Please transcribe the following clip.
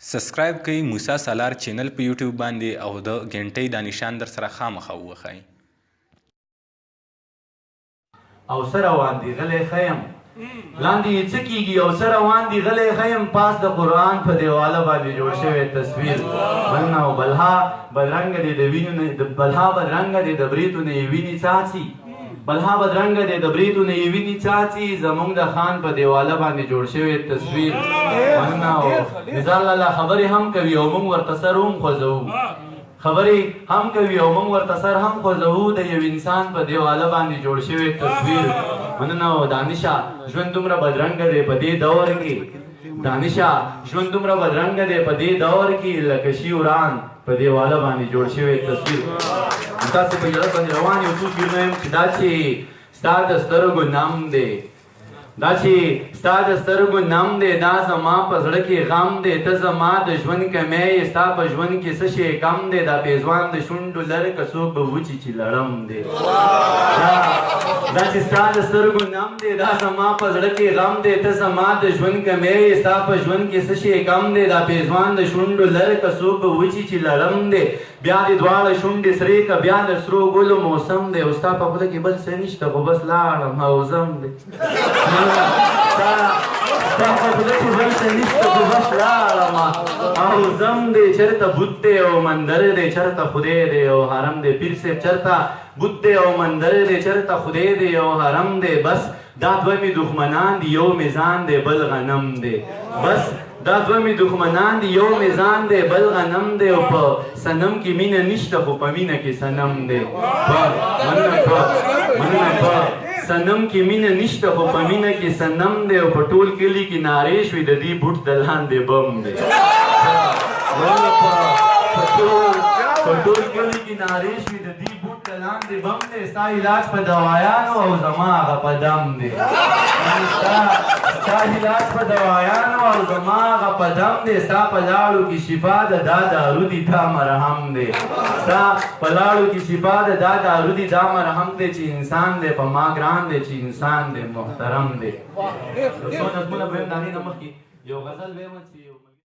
سبسکرایب کړئ موسی سالار چینل په یوټیوب باندې او د غنټۍ د نشان در سره خامخا ووهئ. او سره روان دي غلی خیم لاندې یې څه کېږي او سره روان دي غلی خیم پاس د قرآن په دیواله باندې جوړ شوی تصویر بلنه او بلها بدرنګه دی د وینو نه بلها بدرنګه دی د بریتو نه یې وینې څاڅي بلها بدرنګه دی د بریتو نه یې وینې څاڅي زموږ د خان په دیواله باندې جوړ شوی تصویر بلنه او مثال الله خبرې هم کوي او موږ ورته سر هم خوځوو خبرې هم کوي او موږ ورته سر هم خوځوو د یو انسان په دیواله باندې جوړ شوی تصویر مننه او دانشه ژوند دومره بدرنګه دی په دې دور کې دانشه ژوند دومره بدرنګه دی په دې دور کې لکه شیوران په دیواله باندې جوړ شوی تصویر تاسو په یاد باندې روان یو څو شعرونه یم چې دا چې ستا د سترګو نم دی دا چې ستا د سترګو نم دی دا زما په زړه کې غم دی ته زما د ژوند کمی یې ستا په ژوند کې څه شی کم دی دا پیزوان د شونډو لره که څوک به وچي چې لړم دی دا چې ستا د سترګو نم دی دا زما په زړه کې غم دی ته زما د ژوند کمی یې ستا په ژوند کې څه شی کم دی دا پیزوان د شونډو لره که څوک به وچي چې لړم دی بیا دې دواړه شونډې سرې که بیا د سرو ګلو موسم دی او ستا په خوله کې بل څه نشته خو بس لاړم حوزم دی ستا په خوله کې بل څه نشته خو بس لاړم حوزم دی چېرته بت دی او مندر دی چېرته خدای دی او حرم دی پیر صاحب چېرته بت دی او مندر دی چېرته خدای دی او حرم دی بس دا دوه مې دښمنان دي یو میزان دی بل غنم دی بس دا دوه مې دښمنان دي یو میزان دی بل غنم دی او په صنم کې مینه نشته خو په مینه کې صنم دی مننه په صنم کې مینه نشته خو په مینه کې صنم دی او په ټول کلي کې نارې شوې د دې بوټ د لاندې بم دی په ټول کلي کې نارې شوې د دې بوټ د لاندې بم دی ستا علاج په دوايانو او زما هغه په دم دی ستا علاج په دوايانو او زما هغه په دم دی ستا په لاړو کې شفا ده دا دارو دي دا مرهم دی ستا په لاړو کې شفا ده دا دارو دي دا مرهم دی چې انسان دی په ما ګران دی چې انسان دی محترم دی څو نظمونه به هم د هغې نه مخکې یو غزل به یې